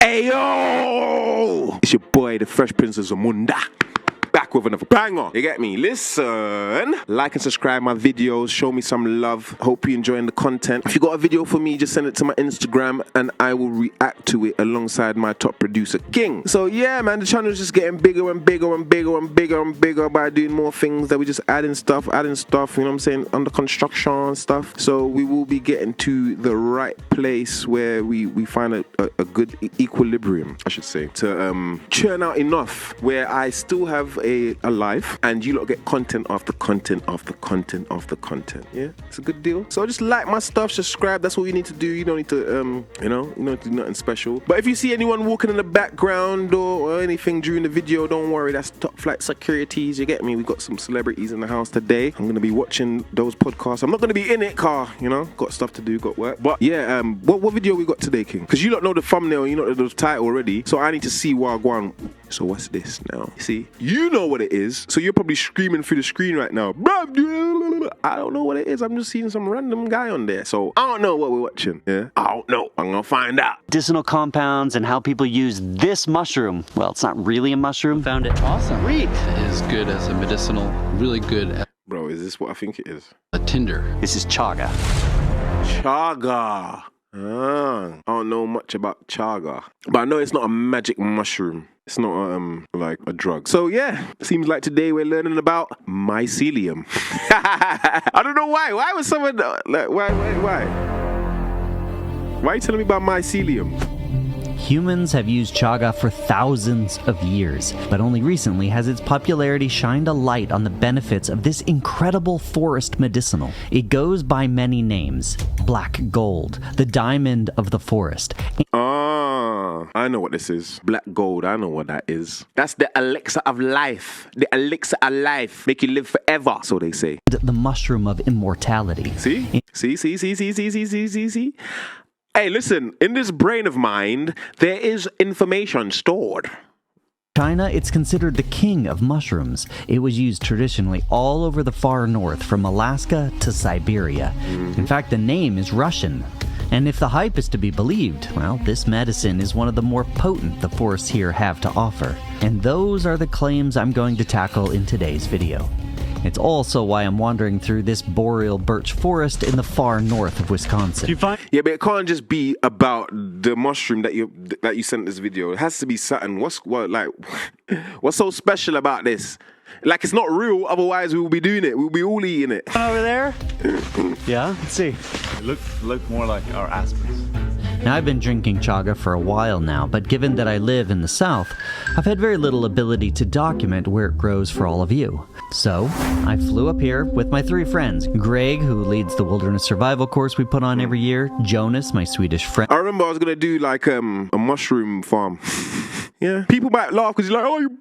Ayo! It's your boy, the Fresh Prince of Zamunda. Back with another banger. You get me? Listen, like and subscribe my videos. Show me some love. Hope you're enjoying the content. If you got a video for me, just send it to my Instagram and I will react to it alongside my top producer, King. So yeah, man, the channel is just getting bigger and bigger and bigger and bigger and bigger by doing more things that we just adding stuff, you know what I'm saying, under construction and stuff. So we will be getting to the right place where we find a good equilibrium, I should say, to churn out enough where I still have a life and you lot get content after content after content after content. Yeah, it's a good deal. So just like my stuff, subscribe. That's what you need to do. You don't need to you don't need to do nothing special. But if you see anyone walking in the background or anything during the video, don't worry, that's top flight securities. You get me? We got some celebrities in the house today. I'm gonna be watching those podcasts. I'm not gonna be in it, got stuff to do, got work. But yeah, what video we got today, King? Because you don't know the thumbnail, you know the title already, so I need to see what I'm going. So what's this now? See, you know what it is, so you're probably screaming through the screen right now. I don't know what it is. I'm just seeing some random guy on there, so I don't know what we're watching. Yeah, I don't know. I'm gonna find out. Medicinal compounds and how people use this mushroom. Well, it's not really a mushroom. Found it. Awesome. Read. It is good as a medicinal, really good. Bro, is this what I think it is? A tinder. This is chaga. Chaga. I don't know much about chaga, but I know it's not a magic mushroom. It's not like a drug. So yeah, seems like today we're learning about mycelium. I don't know why. Why was someone like why? Why are you telling me about mycelium? Humans have used chaga for thousands of years, but only recently has its popularity shined a light on the benefits of this incredible forest medicinal. It goes by many names: black gold, the diamond of the forest. I know what this is. Black gold, I know what that is. That's the elixir of life. The elixir of life. Make you live forever, so they say. The mushroom of immortality. See? Hey, listen, in this brain of mine, there is information stored. China, it's considered the king of mushrooms. It was used traditionally all over the far north, from Alaska to Siberia. In fact, the name is Russian. And if the hype is to be believed, well, this medicine is one of the more potent the forests here have to offer. And those are the claims I'm going to tackle in today's video. It's also why I'm wandering through this boreal birch forest in the far north of Wisconsin. Yeah, but it can't just be about the mushroom that you sent this video. It has to be something. What's so special about this? Like, it's not real, otherwise we will be doing it. We'll be all eating it. Over there? Yeah, let's see. It look more like our aspens. Now, I've been drinking chaga for a while now, but given that I live in the south, I've had very little ability to document where it grows for all of you. So, I flew up here with my three friends. Greg, who leads the wilderness survival course we put on every year. Jonas, my Swedish friend. I remember I was going to do like a mushroom farm. Yeah. People might laugh because you're like, oh, you...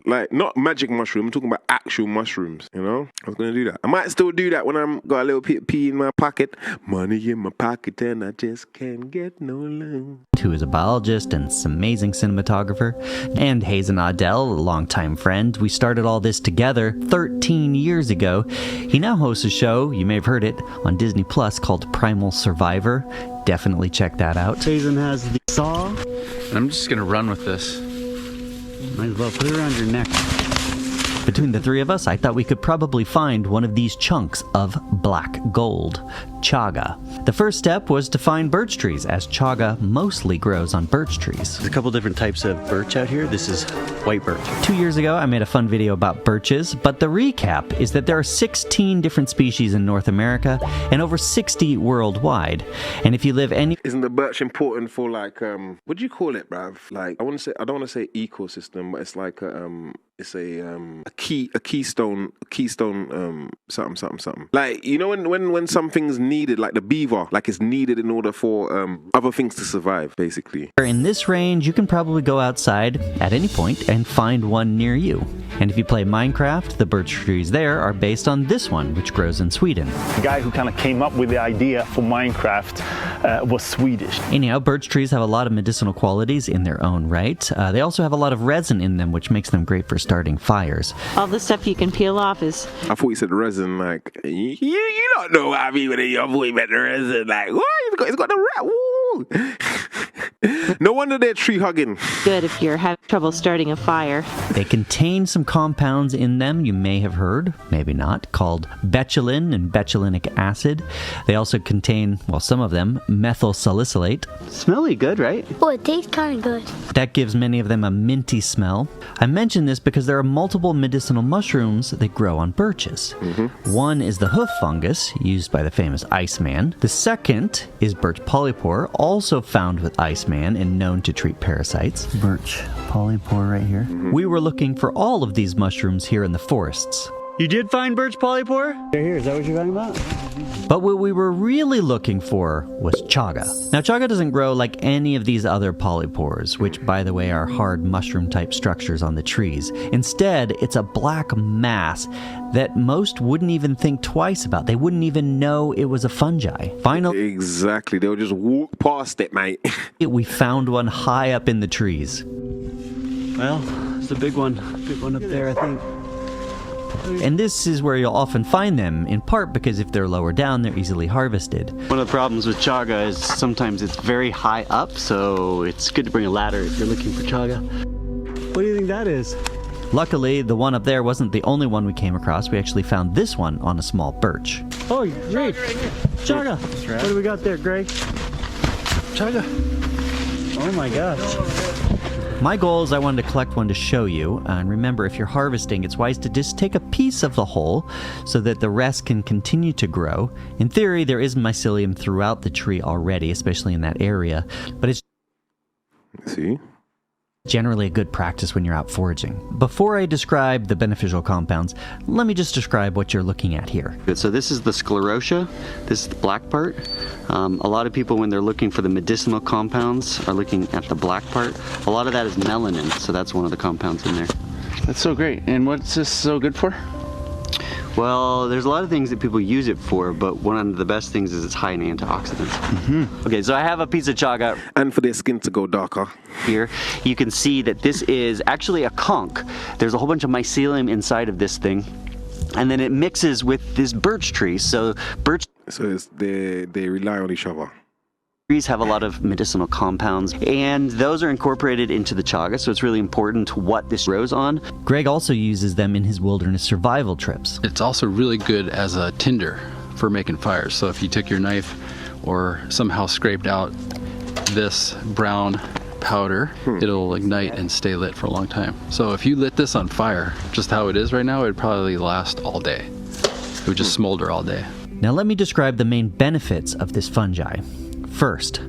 Like, not magic mushroom, I'm talking about actual mushrooms, you know? I was going to do that. I might still do that when I'm got a little pee in my pocket. Money in my pocket and I just can't get no love. Who is a biologist and amazing cinematographer. And Hazen Adel, a longtime friend. We started all this together 13 years ago. He now hosts a show, you may have heard it, on Disney Plus called Primal Survivor. Definitely check that out. Hazen has the saw. And I'm just gonna run with this. Might as well put it around your neck. Between the three of us, I thought we could probably find one of these chunks of black gold, chaga. The first step was to find birch trees, as chaga mostly grows on birch trees. There's a couple different types of birch out here. This is white birch. 2 years ago, I made a fun video about birches, but the recap is that there are 16 different species in North America and over 60 worldwide. And if you live any... Isn't the birch important for like, what do you call it, bruv? Like, I don't want to say ecosystem, but it's like it's a keystone something. Like, you know, when something's needed, like the beaver, like it's needed in order for other things to survive, basically. In this range, you can probably go outside at any point and find one near you. And if you play Minecraft, the birch trees there are based on this one, which grows in Sweden. The guy who kind of came up with the idea for Minecraft was Swedish. Anyhow, birch trees have a lot of medicinal qualities in their own right. They also have a lot of resin in them, which makes them great for starting fires. All the stuff you can peel off is... I thought you said resin, like, you don't know what I mean when your boy meant resin, like, what? It's got the rat, woo! No wonder they're tree hugging. Good if you're having trouble starting a fire. They contain some compounds in them you may have heard, maybe not, called betulin and betulinic acid. They also contain, well, some of them, methyl salicylate. Smelly good, right? Oh, it tastes kind of good. That gives many of them a minty smell. I mention this because there are multiple medicinal mushrooms that grow on birches. One is the hoof fungus, used by the famous Iceman. The second is birch polypore, also found with Iceman and known to treat parasites. Birch polypore right here. We were looking for all of these mushrooms here in the forests. You did find birch polypore? Right here, is that what you're talking about? But what we were really looking for was chaga. Now, chaga doesn't grow like any of these other polypores, which, by the way, are hard mushroom-type structures on the trees. Instead, it's a black mass that most wouldn't even think twice about. They wouldn't even know it was a fungi. Finally, Exactly. They'll just walk past it, mate. we found one high up in the trees. Well, it's a big one. Big one up there, I think. And this is where you'll often find them, in part because if they're lower down, they're easily harvested. One of the problems with chaga is sometimes it's very high up, so it's good to bring a ladder if you're looking for chaga. What do you think that is? Luckily, the one up there wasn't the only one we came across. We actually found this one on a small birch. Oh, great. Chaga. What do we got there, Greg? Chaga. Oh my gosh. My goal is I wanted to collect one to show you, and remember, if you're harvesting, it's wise to just take a piece of the whole so that the rest can continue to grow. In theory, there is mycelium throughout the tree already, especially in that area, but it's See? generally a good practice when you're out foraging. Before I describe the beneficial compounds, let me just describe what you're looking at here. Good. So this is the sclerotia. This is the black part. A lot of people, when they're looking for the medicinal compounds, are looking at the black part. A lot of that is melanin, so that's one of the compounds in there. That's so great. And what's this so good for? Well, there's a lot of things that people use it for, but one of the best things is it's high in antioxidants. Okay, so I have a piece of chaga And for their skin to go darker. here. You can see that this is actually a conch. There's a whole bunch of mycelium inside of this thing, and then it mixes with this birch tree. So birch So they rely on each other. trees have a lot of medicinal compounds, and those are incorporated into the chaga, so it's really important what this grows on. Greg also uses them in his wilderness survival trips. It's also really good as a tinder for making fires. So if you took your knife or somehow scraped out this brown powder, it'll ignite and stay lit for a long time. So if you lit this on fire, just how it is right now, it'd probably last all day. It would just smolder all day. Now let me describe the main benefits of this fungi. First,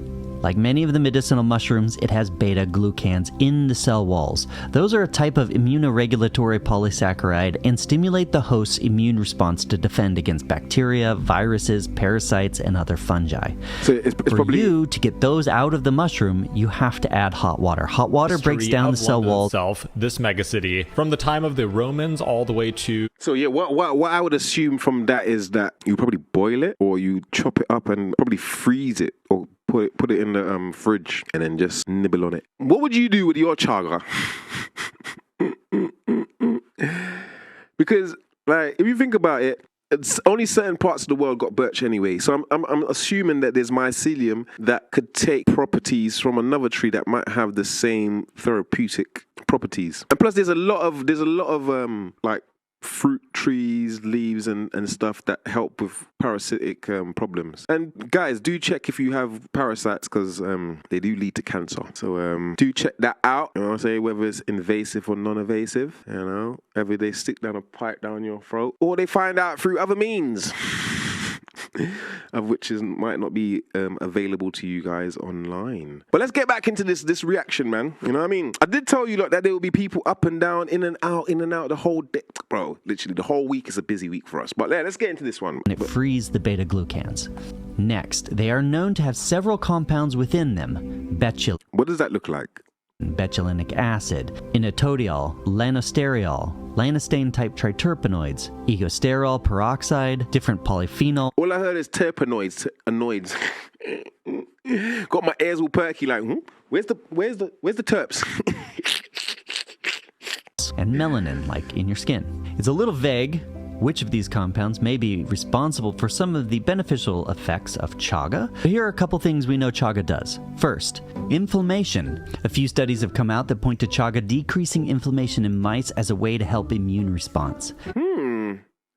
like many of the medicinal mushrooms, it has beta-glucans in the cell walls. Those are a type of immunoregulatory polysaccharide and stimulate the host's immune response to defend against bacteria, viruses, parasites, and other fungi. So it's For probably you to get those out of the mushroom, you have to add hot water. Hot water breaks down the cell walls. Itself, this megacity, from the time of the Romans all the way to So yeah, what I would assume from that is that you probably boil it or you chop it up and probably freeze it or put it in the fridge and then just nibble on it. What would you do with your chaga? Because like if you think about it, it's only certain parts of the world got birch anyway. So I'm assuming that there's mycelium that could take properties from another tree that might have the same therapeutic properties. And plus there's a lot of like fruit trees, leaves and stuff that help with parasitic problems. And guys, do check if you have parasites because they do lead to cancer. So do check that out. You know what I'm saying? Whether it's invasive or non-invasive, you know, whether they stick down a pipe down your throat or they find out through other means. Of which might not be available to you guys online. But let's get back into this reaction, man. You know what I mean? I did tell you that there will be people up and down, in and out the whole day. Bro, literally the whole week is a busy week for us. But let's get into this one. And it frees the beta-glucans. Next, they are known to have several compounds within them. What does that look like? Betulinic acid, inositol, lanosteriol, lanostane-type triterpenoids, egosterol peroxide, different polyphenol. All I heard is terpenoids, anoids. Got my ears all perky like, where's the terps? And melanin, like in your skin. It's a little vague, which of these compounds may be responsible for some of the beneficial effects of chaga. Here are a couple things we know chaga does. First, inflammation. A few studies have come out that point to chaga decreasing inflammation in mice as a way to help immune response.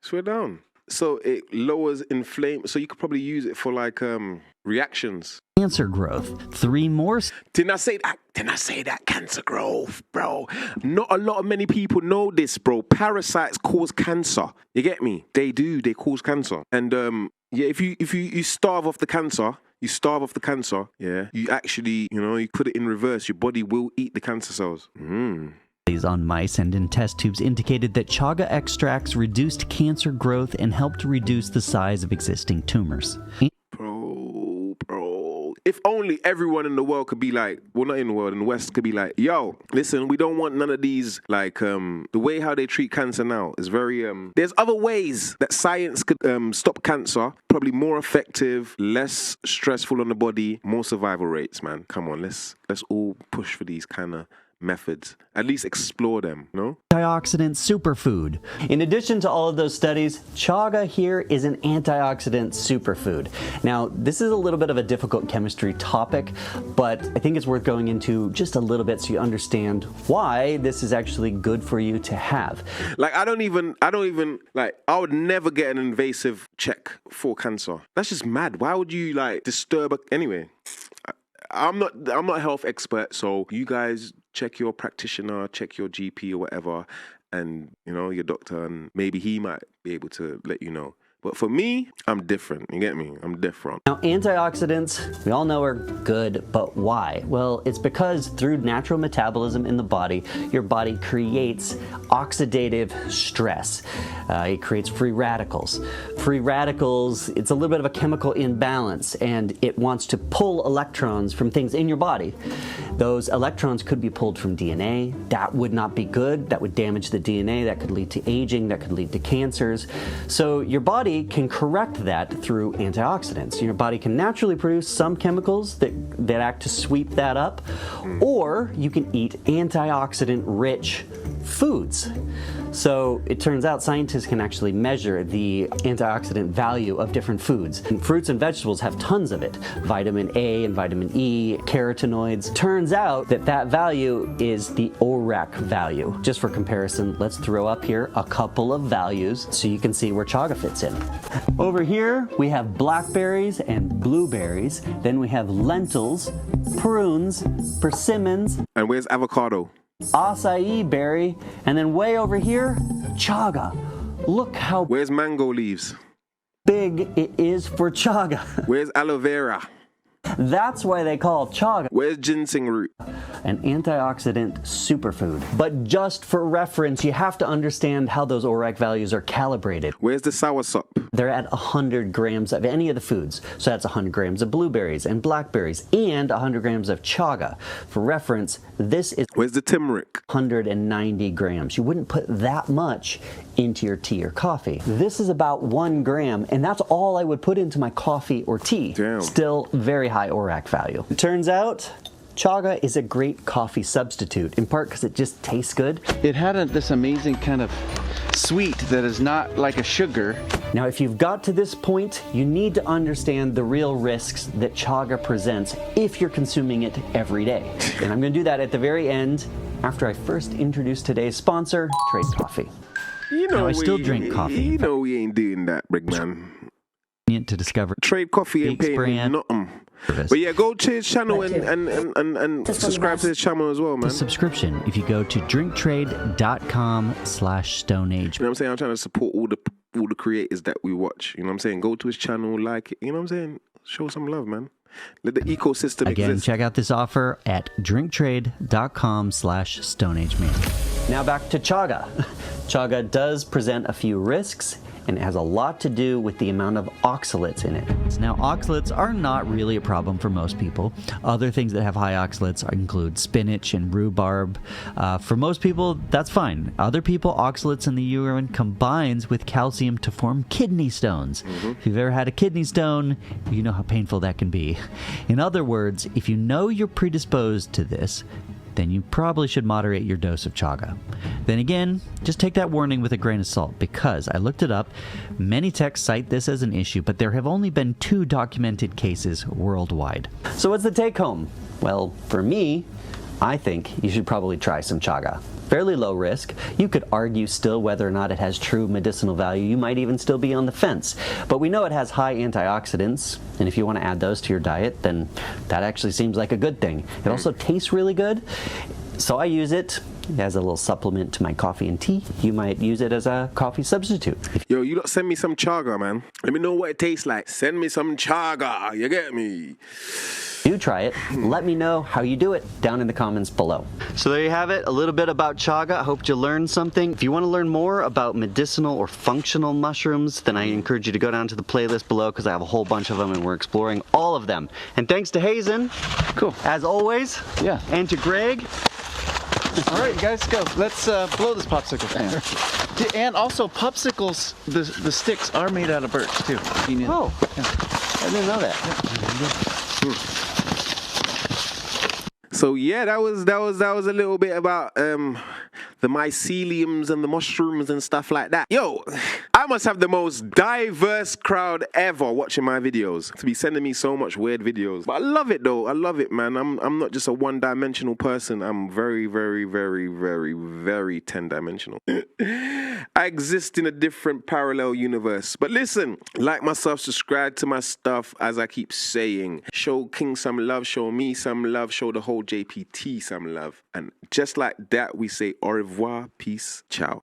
Swear down. So it lowers so you could probably use it for like reactions. Cancer growth. 3 more. Didn't I say that cancer growth, bro? Not a lot of many people know this, bro. Parasites cause cancer. You get me? They do. They cause cancer. And yeah, if you starve off the cancer, yeah, you actually, you put it in reverse. Your body will eat the cancer cells. On mice and in test tubes indicated that chaga extracts reduced cancer growth and helped reduce the size of existing tumors. Bro. If only everyone in the world could be like, well, not in the world, in the West could be like, yo, listen, we don't want none of these, like, the way how they treat cancer now is very, there's other ways that science could stop cancer, probably more effective, less stressful on the body, more survival rates, man. Come on, let's all push for these kind of methods. At least explore them, no? Antioxidant superfood. In addition to all of those studies, chaga here is an antioxidant superfood. Now, this is a little bit of a difficult chemistry topic, but I think it's worth going into just a little bit so you understand why this is actually good for you to have. Like, I don't even, like, I would never get an invasive check for cancer. That's just mad. Why would you, like, disturb anyway? I'm not a health expert, so you guys check your practitioner, check your GP or whatever, and your doctor, and maybe he might be able to let you know. But for me, I'm different. You get me? I'm different. Now, antioxidants, we all know are good, but why? Well, it's because through natural metabolism in the body, your body creates oxidative stress. It creates free radicals. Free radicals, it's a little bit of a chemical imbalance, and it wants to pull electrons from things in your body. Those electrons could be pulled from DNA. That would not be good. That would damage the DNA. That could lead to aging. That could lead to cancers. So your body can correct that through antioxidants. Your body can naturally produce some chemicals that act to sweep that up, or you can eat antioxidant-rich foods. So it turns out scientists can actually measure the antioxidant value of different foods. And fruits and vegetables have tons of it. Vitamin A and vitamin E, carotenoids. Turns out that value is the ORAC value. Just for comparison, let's throw up here a couple of values so you can see where chaga fits in. Over here, we have blackberries and blueberries. Then we have lentils, prunes, persimmons. And where's avocado? Acai berry, and then way over here, chaga. Look how Where's mango leaves? big it is for chaga. Where's aloe vera? That's why they call chaga Where's ginseng root? an antioxidant superfood. But just for reference, you have to understand how those ORAC values are calibrated. Where's the soursop? They're at 100 grams of any of the foods. So that's 100 grams of blueberries and blackberries and 100 grams of chaga. For reference, this is Where's the turmeric? 190 grams. You wouldn't put that much into your tea or coffee. This is about 1 gram, and that's all I would put into my coffee or tea. Damn. Still very high ORAC value. It turns out chaga is a great coffee substitute, in part because it just tastes good. It had this amazing kind of sweet that is not like a sugar. Now, if you've got to this point, you need to understand the real risks that chaga presents if you're consuming it every day. And I'm going to do that at the very end after I first introduce today's sponsor, Trade Coffee. Now, I still drink coffee. You know we ain't doing that, big man. To discover Trade Coffee ain't paying brand nothing. But yeah, go to his channel and subscribe to his channel as well, man. the subscription if you go to drinktrade.com/stoneage. You know what I'm saying? I'm trying to support all the creators that we watch. You know what I'm saying? Go to his channel, like it. You know what I'm saying? Show some love, man. Let the ecosystem Again, exist. check out this offer at drinktrade.com/stoneageman. Now back to chaga. Chaga does present a few risks, and it has a lot to do with the amount of oxalates in it. Now, oxalates are not really a problem for most people. Other things that have high oxalates include spinach and rhubarb. For most people, that's fine. Other people, oxalates in the urine combines with calcium to form kidney stones. If you've ever had a kidney stone, you know how painful that can be. In other words, if you know you're predisposed to this, then you probably should moderate your dose of chaga. Then again, just take that warning with a grain of salt, because I looked it up. Many texts cite this as an issue, but there have only been 2 documented cases worldwide. So what's the take home? Well, for me, I think you should probably try some chaga. Fairly low risk. You could argue still whether or not it has true medicinal value. You might even still be on the fence. But we know it has high antioxidants, and if you want to add those to your diet, then that actually seems like a good thing. It also tastes really good, so I use it as a little supplement to my coffee and tea. You might use it as a coffee substitute. Yo, you lot send me some chaga, man. Let me know what it tastes like. Send me some chaga, you get me? Do try it. Let me know how you do it down in the comments below. So there you have it, a little bit about chaga. I hope you learned something. If you want to learn more about medicinal or functional mushrooms, then I encourage you to go down to the playlist below, because I have a whole bunch of them and we're exploring all of them. And thanks to Hazen, Cool. as always, Yeah. and to Greg. All right, you guys, go. Let's blow this popsicle fan. And also, popsicles, the sticks are made out of birch too. You need- Oh, Yeah. I didn't know that. So yeah, that was a little bit about the myceliums and the mushrooms and stuff like that. Yo, I must have the most diverse crowd ever watching my videos, to be sending me so much weird videos. But I love it though. I love it, man. I'm not just a one-dimensional person. I'm very, very, very, very, very 10-dimensional. I exist in a different parallel universe. But listen, like myself, subscribe to my stuff, as I keep saying. Show King some love, show me some love, show the whole JPT some love. And just like that, we say au revoir, peace, ciao.